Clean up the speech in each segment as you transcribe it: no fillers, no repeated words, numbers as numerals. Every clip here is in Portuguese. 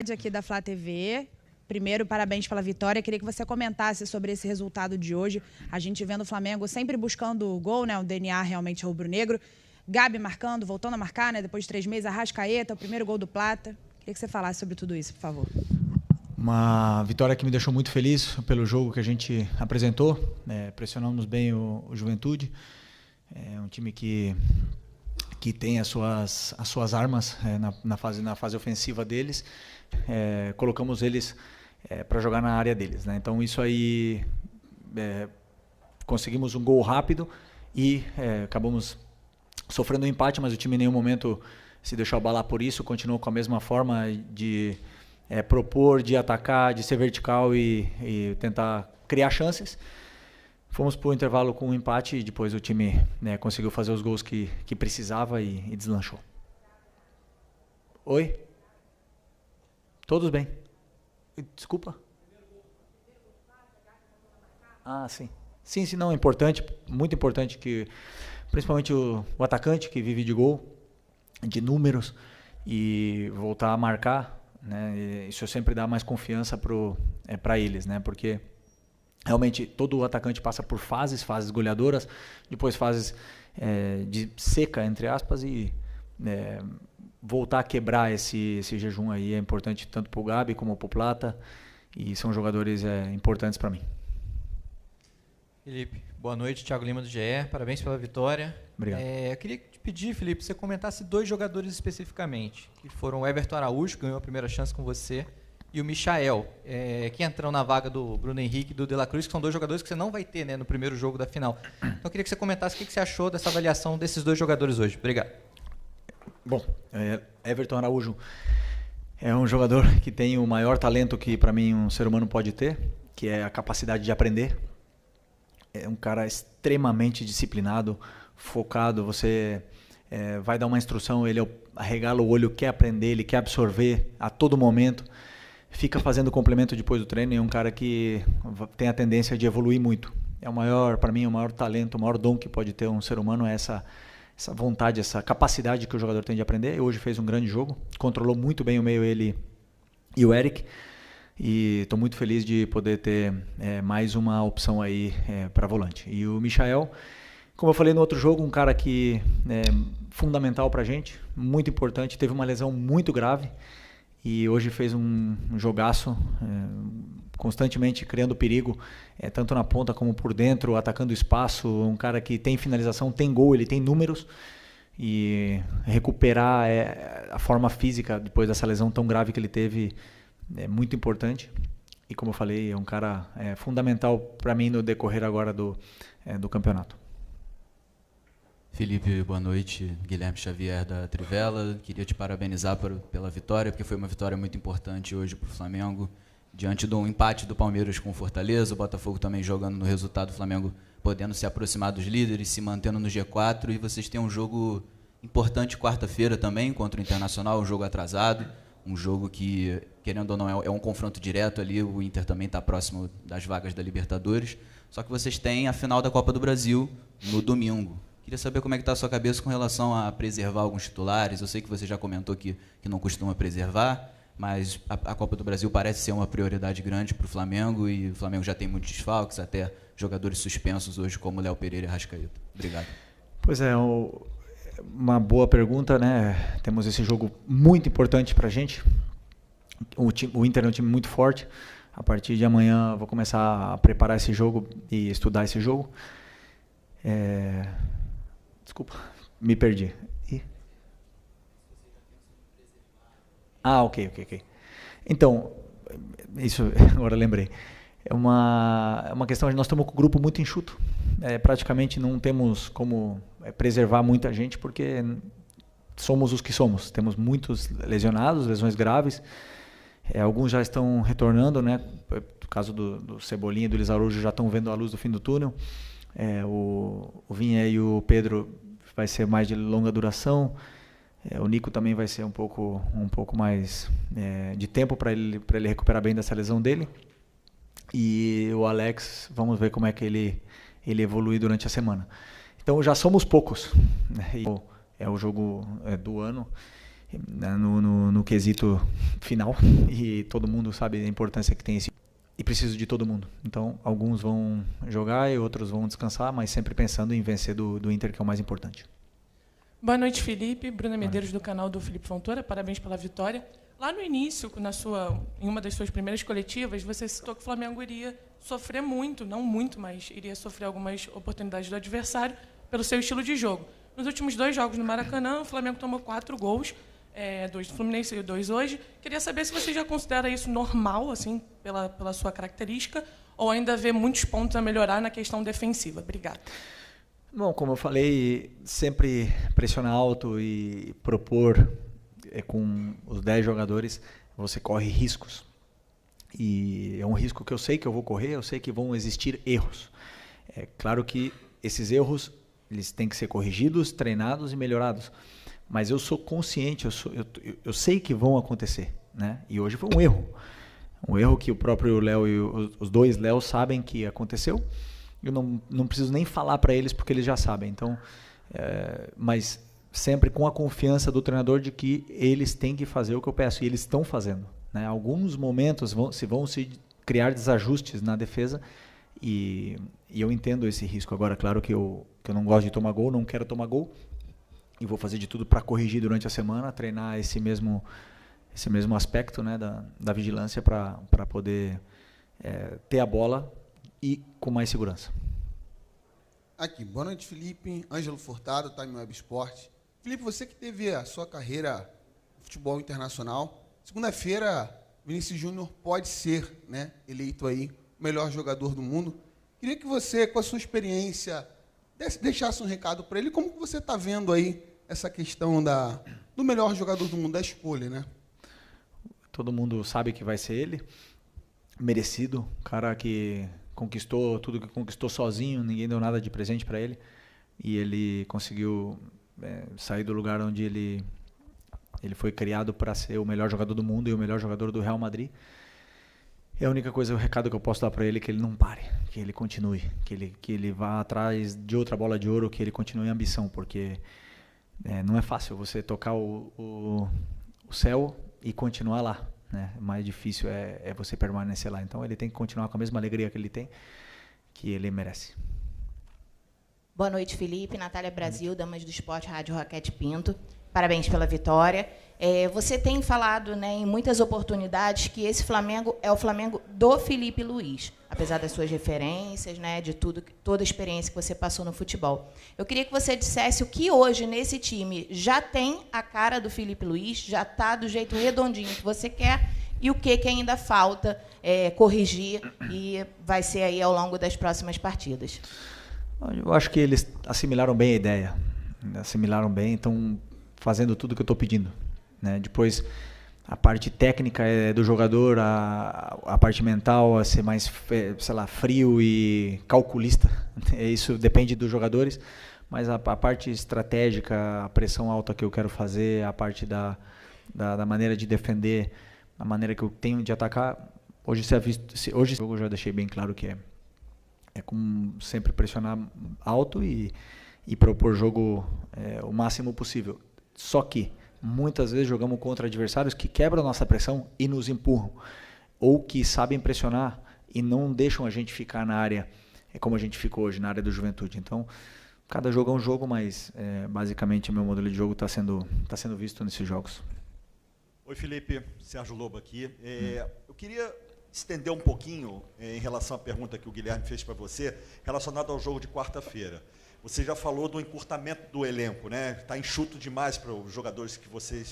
Aqui da Flá TV. Primeiro, parabéns pela vitória. Queria que você comentasse sobre esse resultado de hoje. A gente vendo o Flamengo sempre buscando o gol, né? O DNA realmente rubro-negro. Gabi marcando, voltando a marcar, né? Depois de 3 meses, Arrascaeta, o primeiro gol do Plata. Queria que você falasse sobre tudo isso, por favor. Uma vitória que me deixou muito feliz pelo jogo que a gente apresentou. Pressionamos bem o Juventude. É um time que tem as suas armas na fase ofensiva deles. Colocamos eles para jogar na área deles, né? Então isso aí, conseguimos um gol rápido e acabamos sofrendo um empate, mas o time em nenhum momento se deixou abalar por isso, continuou com a mesma forma de propor, de atacar, de ser vertical e tentar criar chances. Fomos para o intervalo com um empate e depois o time conseguiu fazer os gols que precisava e deslanchou. Oi? Todos bem. Desculpa? Ah, sim. Sim, não, é importante, muito importante que, principalmente o atacante que vive de gol, de números, e voltar a marcar, né? Isso sempre dá mais confiança para eles, né? Porque realmente todo atacante passa por fases goleadoras, depois fases de seca, entre aspas, e voltar a quebrar esse jejum aí é importante tanto para o Gabi como para o Plata, e são jogadores importantes para mim. Felipe, boa noite, Thiago Lima do GE, parabéns pela vitória. Obrigado. Eu queria te pedir, Felipe, você comentasse 2 jogadores especificamente, que foram o Everton Araújo, que ganhou a primeira chance com você, e o Michael, que entram na vaga do Bruno Henrique e do De La Cruz, que são 2 jogadores que você não vai ter, né, no primeiro jogo da final. Então eu queria que você comentasse o que você achou dessa avaliação desses 2 jogadores hoje. Obrigado. Bom, Everton Araújo é um jogador que tem o maior talento que para mim um ser humano pode ter, que é a capacidade de aprender. É um cara extremamente disciplinado, focado. Você vai dar uma instrução, ele arregala o olho, quer aprender, ele quer absorver a todo momento. Fica fazendo complemento depois do treino, e é um cara que tem a tendência de evoluir muito. Para mim, o maior talento, o maior dom que pode ter um ser humano é essa vontade, essa capacidade que o jogador tem de aprender. Hoje fez um grande jogo, controlou muito bem o meio, ele e o Eric, e estou muito feliz de poder ter mais uma opção aí para volante. E o Michael, como eu falei no outro jogo, um cara que é fundamental para a gente, muito importante, teve uma lesão muito grave, e hoje fez um jogaço, constantemente criando perigo, tanto na ponta como por dentro, atacando o espaço. Um cara que tem finalização, tem gol, ele tem números, e recuperar a forma física depois dessa lesão tão grave que ele teve é muito importante. E como eu falei, é um cara fundamental para mim no decorrer agora do campeonato. Felipe, boa noite. Guilherme Xavier da Trivela. Queria te parabenizar pela vitória, porque foi uma vitória muito importante hoje para o Flamengo. Diante de um empate do Palmeiras com o Fortaleza, o Botafogo também jogando no resultado, o Flamengo podendo se aproximar dos líderes, se mantendo no G4, e vocês têm um jogo importante quarta-feira também contra o Internacional, um jogo atrasado, um jogo que, querendo ou não, é um confronto direto ali. O Inter também está próximo das vagas da Libertadores, só que vocês têm a final da Copa do Brasil no domingo. Queria saber como é que está a sua cabeça com relação a preservar alguns titulares. Eu sei que você já comentou que não costuma preservar, mas a Copa do Brasil parece ser uma prioridade grande para o Flamengo, e o Flamengo já tem muitos desfalques, até jogadores suspensos hoje, como Léo Pereira e Arrascaeta. Obrigado. Pois é, uma boa pergunta, né? Temos esse jogo muito importante para a gente. O Inter é um time muito forte. A partir de amanhã eu vou começar a preparar esse jogo e estudar esse jogo. Desculpa, me perdi. Ok. Então, isso agora lembrei. É uma questão de nós estamos com o grupo muito enxuto. Praticamente não temos como preservar muita gente, porque somos os que somos. Temos muitos lesionados, lesões graves. Alguns já estão retornando, né? No caso do Cebolinha e do Luiz Araújo, já estão vendo a luz do fim do túnel. O Vinha e o Pedro vai ser mais de longa duração. O Nico também vai ser um pouco mais de tempo para ele recuperar bem dessa lesão dele. E o Alex, vamos ver como é que ele evolui durante a semana. Então já somos poucos, né? É o jogo do ano, no quesito final, e todo mundo sabe a importância que tem esse, e preciso de todo mundo. Então, alguns vão jogar e outros vão descansar, mas sempre pensando em vencer do Inter, que é o mais importante. Boa noite, Felipe. Bruna Medeiros, do canal do Felipe Fontoura. Parabéns pela vitória. Lá no início, em uma das suas primeiras coletivas, você citou que o Flamengo iria sofrer muito, não muito, mas iria sofrer algumas oportunidades do adversário pelo seu estilo de jogo. Nos últimos 2 jogos no Maracanã, o Flamengo tomou 4 gols, 2 do Fluminense e 2 hoje. Queria saber se você já considera isso normal, assim, pela sua característica, ou ainda vê muitos pontos a melhorar na questão defensiva. Obrigada. Bom, como eu falei, sempre pressionar alto e propor com os 10 jogadores, você corre riscos. E é um risco que eu sei que eu vou correr, eu sei que vão existir erros. É claro que esses erros eles têm que ser corrigidos, treinados e melhorados. Mas eu sou consciente, eu sei que vão acontecer, né? E hoje foi um erro. Um erro que o próprio Léo e os 2 Léo sabem que aconteceu. Eu não preciso nem falar para eles porque eles já sabem. Então, mas sempre com a confiança do treinador de que eles têm que fazer o que eu peço. E eles estão fazendo, né? Alguns momentos vão se criar desajustes na defesa e eu entendo esse risco. Agora, claro que eu não gosto de tomar gol, não quero tomar gol. E vou fazer de tudo para corrigir durante a semana, treinar esse mesmo aspecto, né, da vigilância para poder ter a bola e com mais segurança. Aqui, boa noite, Felipe. Ângelo Furtado, Time Web Esporte. Felipe, você que teve a sua carreira no futebol internacional, segunda-feira, Vinícius Júnior pode ser, né, eleito aí o melhor jogador do mundo. Queria que você, com a sua experiência, deixasse um recado para ele. Como que você está vendo aí essa questão do melhor jogador do mundo, da escolha, né? Todo mundo sabe que vai ser ele. Merecido. Cara que conquistou tudo que conquistou sozinho, ninguém deu nada de presente para ele. E ele conseguiu sair do lugar onde ele foi criado para ser o melhor jogador do mundo e o melhor jogador do Real Madrid. É a única coisa, o recado que eu posso dar para ele é que ele não pare, que ele continue, que ele vá atrás de outra bola de ouro, que ele continue em ambição, porque não é fácil você tocar o céu e continuar lá, né? O mais difícil é você permanecer lá. Então ele tem que continuar com a mesma alegria que ele tem, que ele merece. Boa noite, Felipe. Natália Brasil, Damas do Esporte, Rádio Roquete Pinto. Parabéns pela vitória. Você tem falado, né, em muitas oportunidades que esse Flamengo é o Flamengo do Felipe Luiz, apesar das suas referências, né, de toda a experiência que você passou no futebol. Eu queria que você dissesse o que hoje nesse time já tem a cara do Felipe Luiz, já está do jeito redondinho que você quer, e o que ainda falta corrigir e vai ser aí ao longo das próximas partidas. Eu acho que eles assimilaram bem a ideia, assimilaram bem, estão fazendo tudo que eu estou pedindo, né? Depois, a parte técnica é do jogador, a parte mental é ser mais, sei lá, frio e calculista. Isso depende dos jogadores, mas a parte estratégica, a pressão alta que eu quero fazer, a parte da maneira de defender, a maneira que eu tenho de atacar, hoje eu já deixei bem claro que é como sempre pressionar alto e propor jogo o máximo possível. Só que muitas vezes jogamos contra adversários que quebram a nossa pressão e nos empurram, ou que sabem pressionar e não deixam a gente ficar na área como a gente ficou hoje, na área do Juventude. Então, cada jogo é um jogo, mas basicamente o meu modelo de jogo está sendo visto nesses jogos. Oi, Felipe, Sérgio Lobo aqui. Eu queria estender um pouquinho em relação à pergunta que o Guilherme fez para você, relacionada ao jogo de quarta-feira. Você já falou do encurtamento do elenco, né? Está enxuto demais para os jogadores que você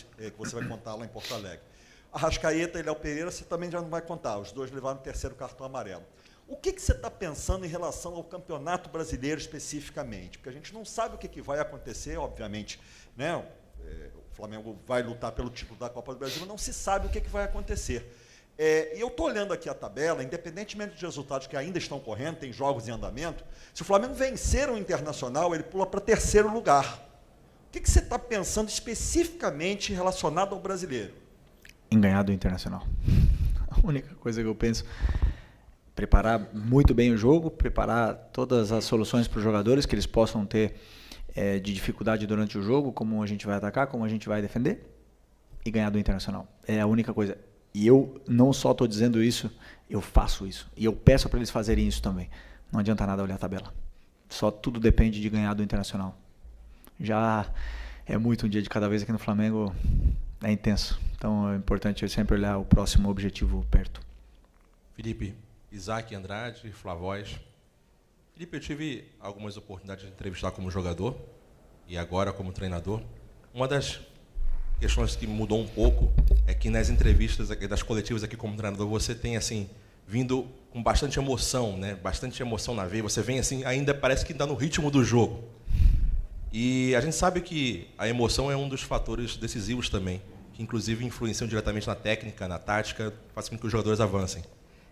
vai contar lá em Porto Alegre. Arrascaeta e Léo Pereira você também já não vai contar, os dois levaram o 3º cartão amarelo. O que você está pensando em relação ao Campeonato Brasileiro especificamente? Porque a gente não sabe o que vai acontecer, obviamente, né? O Flamengo vai lutar pelo título da Copa do Brasil, mas não se sabe o que vai acontecer. E eu estou olhando aqui a tabela, independentemente dos resultados que ainda estão correndo, tem jogos em andamento, se o Flamengo vencer o Internacional, ele pula para 3º lugar. O que você está pensando especificamente relacionado ao brasileiro? Em ganhar do Internacional. A única coisa que eu penso, preparar muito bem o jogo, preparar todas as soluções para os jogadores que eles possam ter de dificuldade durante o jogo, como a gente vai atacar, como a gente vai defender, e ganhar do Internacional. É a única coisa. E eu não só estou dizendo isso, eu faço isso. E eu peço para eles fazerem isso também. Não adianta nada olhar a tabela. Só tudo depende de ganhar do Internacional. Já é muito um dia de cada vez aqui no Flamengo, é intenso. Então é importante sempre olhar o próximo objetivo perto. Felipe, Isaac Andrade, Flavóis. Felipe, eu tive algumas oportunidades de entrevistar como jogador e agora como treinador. Uma das questões que mudou um pouco é que nas entrevistas das coletivas aqui como treinador, você tem assim vindo com bastante emoção, né? Bastante emoção na veia. Você vem assim, ainda parece que está no ritmo do jogo. E a gente sabe que a emoção é um dos fatores decisivos também, que inclusive influenciam diretamente na técnica, na tática, faz com que os jogadores avancem.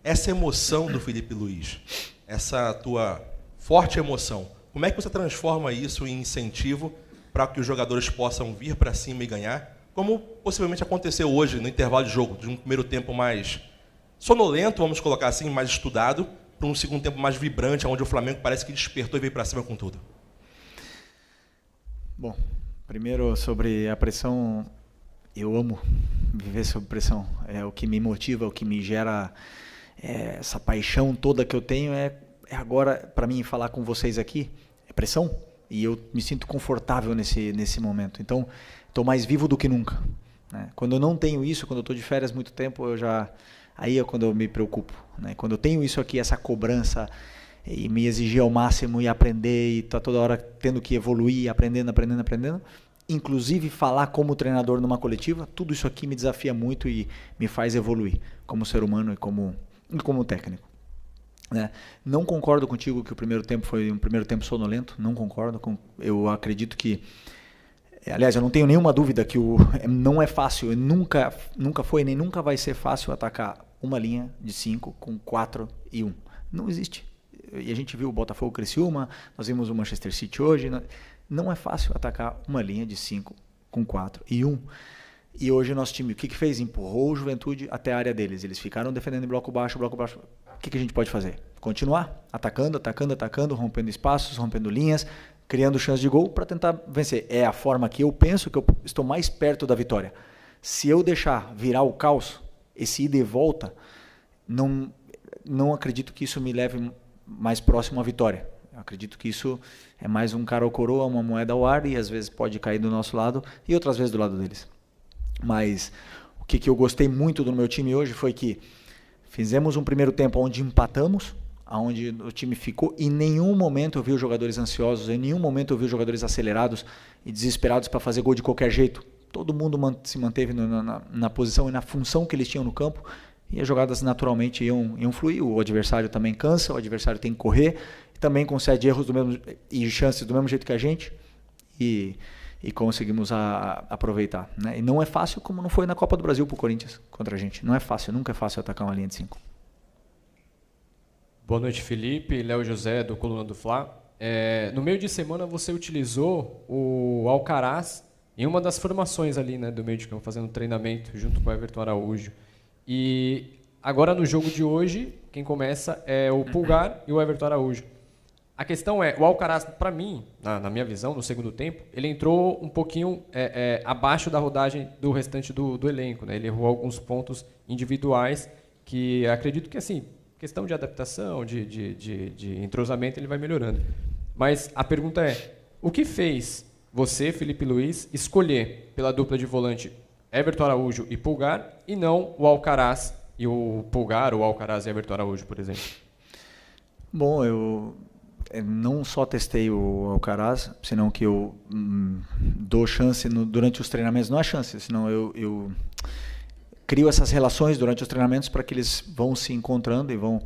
Essa emoção do Felipe Luiz, essa tua forte emoção, como é que você transforma isso em incentivo para que os jogadores possam vir para cima e ganhar, como possivelmente aconteceu hoje no intervalo de jogo, de um primeiro tempo mais sonolento, vamos colocar assim, mais estudado, para um segundo tempo mais vibrante, onde o Flamengo parece que despertou e veio para cima com tudo? Bom, primeiro sobre a pressão, eu amo viver sob pressão. É o que me motiva, o que me gera essa paixão toda que eu tenho é agora, para mim, falar com vocês aqui, é pressão. E eu me sinto confortável nesse momento. Então, estou mais vivo do que nunca, né? Quando eu não tenho isso, quando eu estou de férias muito tempo, aí é quando eu me preocupo, né? Quando eu tenho isso aqui, essa cobrança, e me exigir ao máximo e aprender, e tá toda hora tendo que evoluir, aprendendo, inclusive falar como treinador numa coletiva, tudo isso aqui me desafia muito e me faz evoluir como ser humano e como técnico, né? Não concordo contigo que o primeiro tempo foi um primeiro tempo sonolento, não concordo. Eu acredito que, aliás, eu não tenho nenhuma dúvida que não é fácil, nunca foi nem nunca vai ser fácil atacar uma linha de 5 com 4 e 1. Não existe. E a gente viu o Botafogo Criciúma, nós vimos o Manchester City hoje. Não é fácil atacar uma linha de 5 com 4 e 1. E hoje o nosso time, o que fez? Empurrou o Juventude até a área deles. Eles ficaram defendendo em bloco baixo. O que a gente pode fazer? Continuar atacando, rompendo espaços, rompendo linhas, criando chances de gol para tentar vencer. É a forma que eu penso que eu estou mais perto da vitória. Se eu deixar virar o caos, esse ida e volta, não acredito que isso me leve mais próximo à vitória. Eu acredito que isso é mais um cara ou coroa, uma moeda ao ar, e às vezes pode cair do nosso lado e outras vezes do lado deles. Mas o que eu gostei muito do meu time hoje foi que fizemos um primeiro tempo onde empatamos, onde o time ficou, e em nenhum momento eu vi os jogadores ansiosos, em nenhum momento eu vi os jogadores acelerados e desesperados para fazer gol de qualquer jeito. Todo mundo se manteve na posição e na função que eles tinham no campo, e as jogadas naturalmente iam fluir. O adversário também cansa, o adversário tem que correr, também concede erros e chances do mesmo jeito que a gente, e conseguimos aproveitar, né? E não é fácil, como não foi na Copa do Brasil para o Corinthians contra a gente. Não é fácil, nunca é fácil atacar uma linha de 5. Boa noite, Felipe. Léo José, do Coluna do Fla. No meio de semana você utilizou o Alcaraz em uma das formações ali, né, do meio de campo, fazendo treinamento junto com o Everton Araújo. E agora no jogo de hoje, quem começa é o Pulgar e o Everton Araújo. A questão é, o Alcaraz, para mim, na minha visão, no segundo tempo, ele entrou um pouquinho abaixo da rodagem do restante do elenco, né? Ele errou alguns pontos individuais que acredito que, assim, questão de adaptação, de entrosamento, ele vai melhorando. Mas a pergunta é, o que fez você, Felipe Luiz, escolher pela dupla de volante Everton Araújo e Pulgar, e não o Alcaraz e o Pulgar, ou Alcaraz e Everton Araújo, por exemplo? Bom, eu não só testei o Alcaraz, senão que eu dou chance durante os treinamentos. Não é chance, senão eu crio essas relações durante os treinamentos para que eles vão se encontrando e vão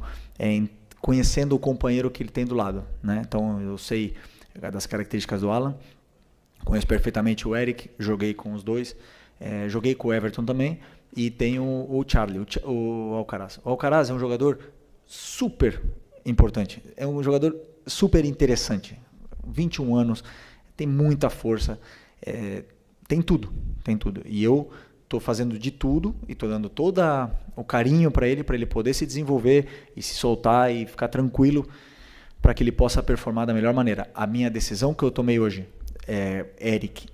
conhecendo o companheiro que ele tem do lado, né? Então eu sei das características do Alan, conheço perfeitamente o Eric, joguei com os dois, joguei com o Everton também, e tenho o Charlie, o Alcaraz. O Alcaraz é um jogador super importante, é um jogador super interessante, 21 anos, tem muita força, tem tudo, e eu estou fazendo de tudo e estou dando todo o carinho para ele poder se desenvolver e se soltar e ficar tranquilo para que ele possa performar da melhor maneira. A minha decisão que eu tomei hoje, Eric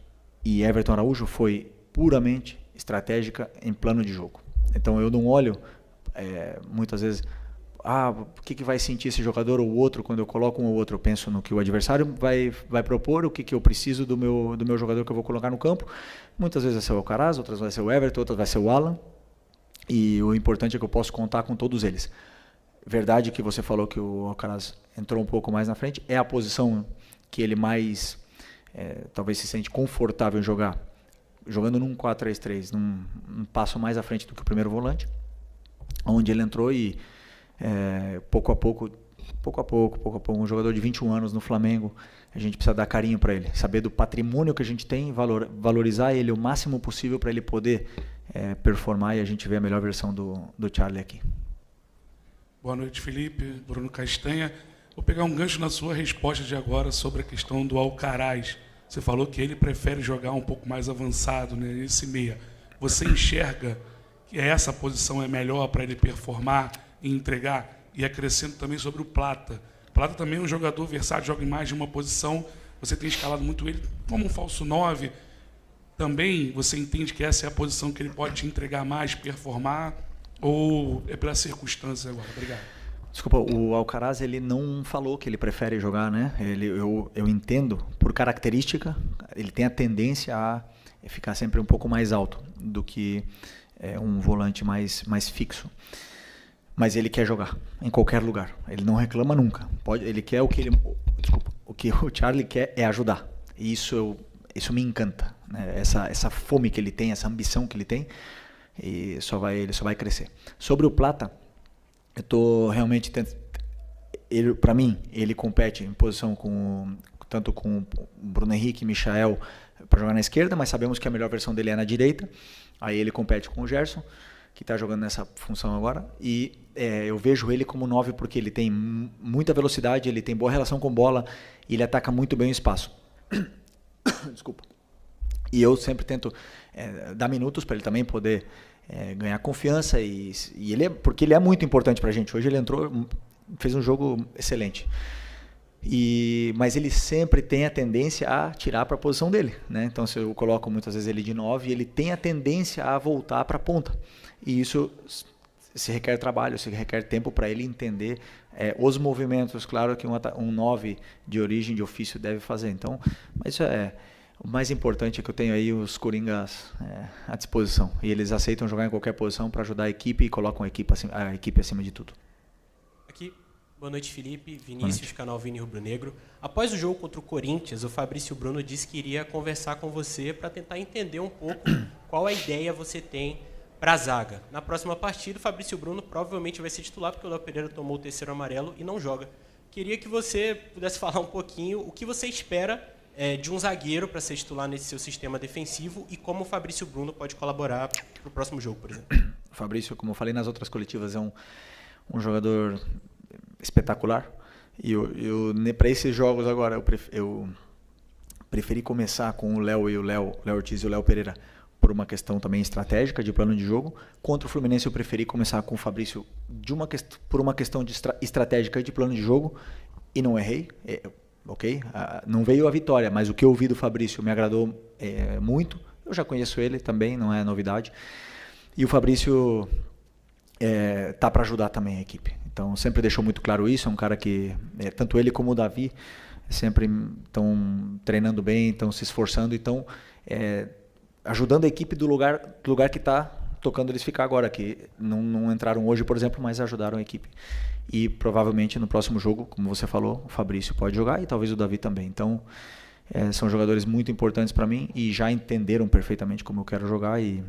e Everton Araújo, foi puramente estratégica em plano de jogo. Então eu não olho muitas vezes, o que vai sentir esse jogador ou o outro quando eu coloco um ou outro. Eu penso no que o adversário vai propor, o que eu preciso do meu jogador que eu vou colocar no campo. Muitas vezes vai ser o Alcaraz, outras vai ser o Everton, outras vai ser o Alan. E o importante é que eu posso contar com todos eles. Verdade que você falou que o Alcaraz entrou um pouco mais na frente. É a posição que ele mais talvez se sente confortável em jogar. Jogando num 4-3-3, num passo mais à frente do que o primeiro volante. Onde ele entrou e pouco a pouco, um jogador de 21 anos no Flamengo, a gente precisa dar carinho para ele, saber do patrimônio que a gente tem, valorizar ele o máximo possível para ele poder performar e a gente ver a melhor versão do Charlie aqui. Boa noite, Felipe. Bruno Castanha. Vou pegar um gancho na sua resposta de agora sobre a questão do Alcaraz. Você falou que ele prefere jogar um pouco mais avançado, né, esse meia. Você enxerga que essa posição é melhor para ele performar e entregar? E acrescento também sobre o Plata. O Plata também é um jogador versátil, joga em mais de uma posição. Você tem escalado muito ele como um falso 9. Também você entende que essa é a posição que ele pode te entregar mais, performar? Ou é pela circunstância agora? Obrigado. Desculpa, o Alcaraz ele não falou que ele prefere jogar, né? Eu entendo, por característica, ele tem a tendência a ficar sempre um pouco mais alto do que um volante mais fixo. Mas ele quer jogar em qualquer lugar. Ele não reclama nunca. Ele quer o que o Charlie quer é ajudar. E isso me encanta, né? Essa fome que ele tem, essa ambição que ele tem, e ele só vai crescer. Sobre o Plata, eu estou realmente para mim, ele compete em posição tanto com o Bruno Henrique e Michael para jogar na esquerda, mas sabemos que a melhor versão dele é na direita. Aí ele compete com o Gerson, que está jogando nessa função agora. E eu vejo ele como 9 porque ele tem muita velocidade, ele tem boa relação com bola e ele ataca muito bem o espaço. Desculpa. E eu sempre tento dar minutos para ele também poder ganhar confiança porque ele é muito importante para a gente. Hoje ele entrou, fez um jogo excelente. Mas ele sempre tem a tendência a tirar para a posição dele, né? Então, se eu coloco muitas vezes ele de 9, ele tem a tendência a voltar para a ponta. E isso se requer trabalho, se requer tempo para ele entender os movimentos. Claro que um 9 de origem, de ofício, deve fazer. Então, mas isso o mais importante é que eu tenho aí os coringas à disposição. E eles aceitam jogar em qualquer posição para ajudar a equipe e colocam a equipe acima de tudo. Aqui, boa noite, Felipe. Vinícius, canal Vini Rubro Negro. Após o jogo contra o Corinthians, o Fabrício Bruno disse que iria conversar com você para tentar entender um pouco qual a ideia você tem para a zaga. Na próxima partida, o Fabrício Bruno provavelmente vai ser titular, porque o Léo Pereira tomou o terceiro amarelo e não joga. Queria que você pudesse falar um pouquinho o que você espera de um zagueiro para ser titular nesse seu sistema defensivo e como o Fabrício Bruno pode colaborar para o próximo jogo, por exemplo. O Fabrício, como eu falei nas outras coletivas, é um jogador espetacular. E para esses jogos agora, eu preferi começar com o Léo Ortiz e o Léo Pereira por uma questão também estratégica de plano de jogo. Contra o Fluminense eu preferi começar com o Fabrício por uma questão estratégica de plano de jogo e não errei. Ok? Não veio a vitória, mas o que eu vi do Fabrício me agradou muito. Eu já conheço ele também, não é novidade. E o Fabrício tá para ajudar também a equipe. Então sempre deixou muito claro isso. É um cara que, tanto ele como o Davi, sempre estão treinando bem, estão se esforçando, estão ajudando a equipe do lugar que está tocando eles ficar agora, que não entraram hoje, por exemplo, mas ajudaram a equipe. E provavelmente no próximo jogo, como você falou, o Fabrício pode jogar e talvez o Davi também. Então, são jogadores muito importantes para mim e já entenderam perfeitamente como eu quero jogar e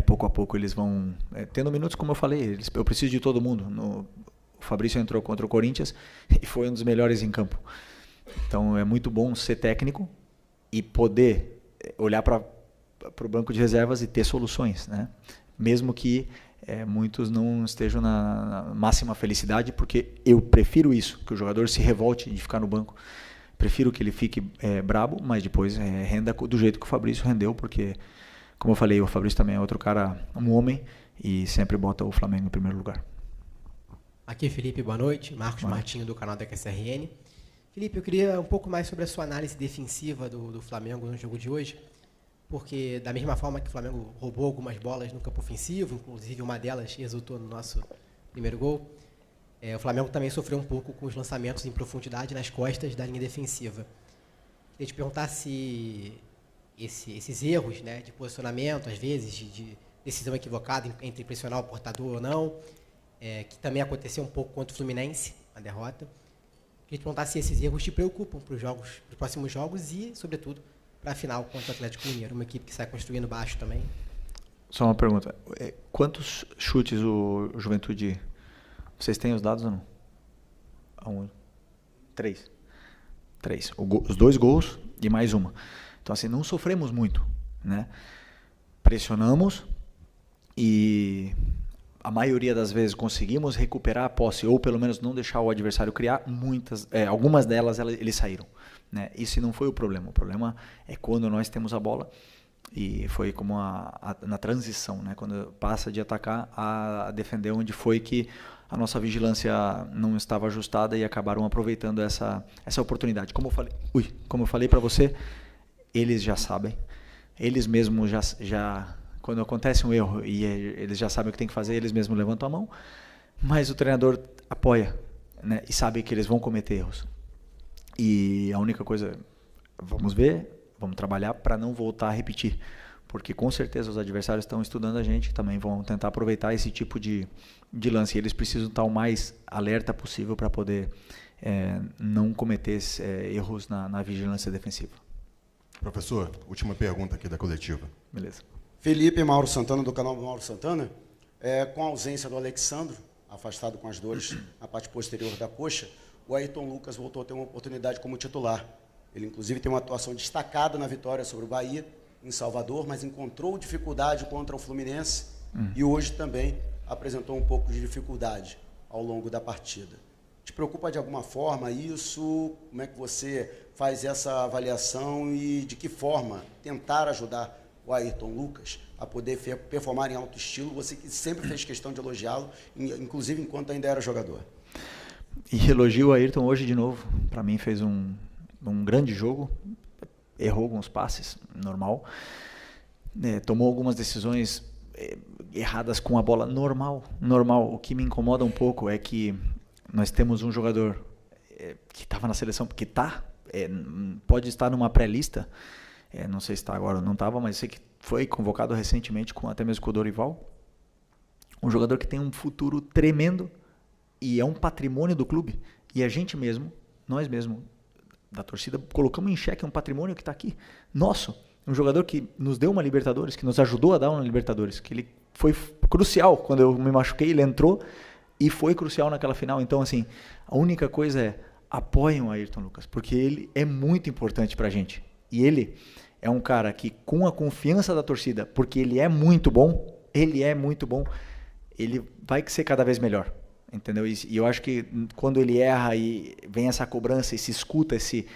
pouco a pouco eles vão tendo minutos, como eu falei. Eu preciso de todo mundo. O Fabrício entrou contra o Corinthians e foi um dos melhores em campo. Então, é muito bom ser técnico e poder olhar para o banco de reservas e ter soluções, né? Mesmo que muitos não estejam na máxima felicidade, porque eu prefiro isso, que o jogador se revolte de ficar no banco. Prefiro que ele fique brabo, mas depois renda do jeito que o Fabrício rendeu, porque, como eu falei, o Fabrício também é outro cara, um homem, e sempre bota o Flamengo em primeiro lugar. Aqui, Felipe, boa noite. Marcos Martinho, do canal da QSRN. Felipe, eu queria um pouco mais sobre a sua análise defensiva do Flamengo no jogo de hoje. porque da mesma forma que o Flamengo roubou algumas bolas no campo ofensivo, inclusive uma delas resultou no nosso primeiro gol, o Flamengo também sofreu um pouco com os lançamentos em profundidade nas costas da linha defensiva. Queria te perguntar se esses erros, né, de posicionamento, às vezes, de decisão equivocada entre pressionar o portador ou não, que também aconteceu um pouco contra o Fluminense, a derrota. Queria te perguntar se esses erros te preocupam para os próximos jogos e, sobretudo, para a final contra o Atlético Mineiro, uma equipe que sai construindo baixo também. Só uma pergunta. Quantos chutes o Juventude... Vocês têm os dados ou não? 3. Os 2 gols e mais uma. Então, assim, não sofremos muito, né? Pressionamos e a maioria das vezes conseguimos recuperar a posse ou pelo menos não deixar o adversário criar. Algumas delas eles saíram, né? Isso não foi o problema. O problema é quando nós temos a bola e foi como na transição, né? Quando passa de atacar a defender, onde foi que a nossa vigilância não estava ajustada e acabaram aproveitando essa oportunidade. Como eu falei para você, eles já sabem, eles mesmos já quando acontece um erro e eles já sabem o que tem que fazer, eles mesmos levantam a mão, mas o treinador apoia, né, e sabe que eles vão cometer erros. E a única coisa, vamos ver, vamos trabalhar para não voltar a repetir, porque com certeza os adversários estão estudando a gente, também vão tentar aproveitar esse tipo de lance. Eles precisam estar o mais alerta possível para poder não cometer erros na vigilância defensiva. Professor, última pergunta aqui da coletiva. Beleza. Felipe Mauro Santana, do canal Mauro Santana. Com a ausência do Alexandro, afastado com as dores na parte posterior da coxa, o Ayrton Lucas voltou a ter uma oportunidade como titular. Ele, inclusive, tem uma atuação destacada na vitória sobre o Bahia, em Salvador, mas encontrou dificuldade contra o Fluminense e hoje também apresentou um pouco de dificuldade ao longo da partida. Te preocupa de alguma forma isso? Como é que você faz essa avaliação e de que forma tentar ajudar o Ayrton Lucas a poder performar em alto estilo? Você que sempre fez questão de elogiá-lo, inclusive enquanto ainda era jogador. E elogio o Ayrton hoje de novo. Para mim fez um grande jogo. Errou alguns passes, normal. Tomou algumas decisões erradas com a bola, normal. O que me incomoda um pouco é que nós temos um jogador que estava na seleção, que pode estar numa pré-lista, não sei se está agora ou não estava, mas sei que foi convocado recentemente, até mesmo com o Dorival. Um jogador que tem um futuro tremendo e é um patrimônio do clube. E a gente mesmo, nós mesmos, da torcida, colocamos em xeque um patrimônio que está aqui, nosso. Um jogador que nos deu uma Libertadores, que nos ajudou a dar uma Libertadores, que ele foi crucial. Quando eu me machuquei, ele entrou e foi crucial naquela final. Então, assim, a única coisa é apoiem o Ayrton Lucas, porque ele é muito importante pra gente. E ele é um cara que, com a confiança da torcida, porque ele é muito bom, ele vai ser cada vez melhor. Entendeu? E eu acho que quando ele erra e vem essa cobrança e se escuta esse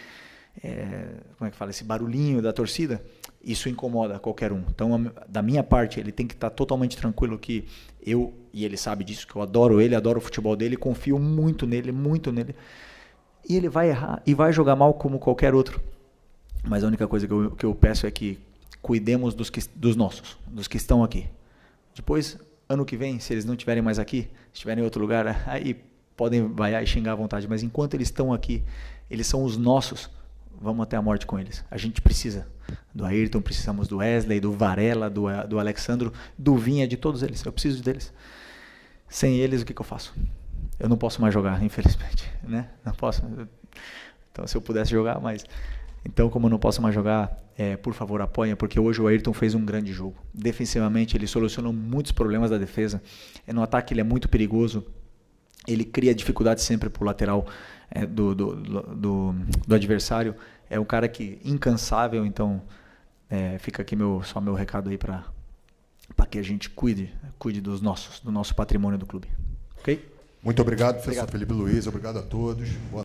barulhinho da torcida, isso incomoda qualquer um. Então, da minha parte, ele tem que estar totalmente tranquilo que e ele sabe disso, que eu adoro ele, adoro o futebol dele, confio muito nele, e ele vai errar e vai jogar mal como qualquer outro. Mas a única coisa que eu peço é que cuidemos dos nossos, dos que estão aqui. Depois, ano que vem, se eles não estiverem mais aqui, se estiverem em outro lugar, aí podem vaiar e xingar à vontade. Mas enquanto eles estão aqui, eles são os nossos, vamos até a morte com eles. A gente precisa do Ayrton, precisamos do Wesley, do Varela, do Alexandro, do Vinha, de todos eles. Eu preciso deles. Sem eles, o que eu faço? Eu não posso mais jogar, infelizmente, né? Não posso. Então, se eu pudesse jogar, mas... Então, como eu não posso mais jogar, por favor, apoiem, porque hoje o Ayrton fez um grande jogo. Defensivamente, ele solucionou muitos problemas da defesa. No ataque, ele é muito perigoso. Ele cria dificuldade sempre para o lateral do adversário. É um cara que incansável, então fica aqui só meu recado aí para que a gente cuide do nosso patrimônio do clube. Ok? Muito obrigado, professor Felipe Luiz. Obrigado a todos. Boa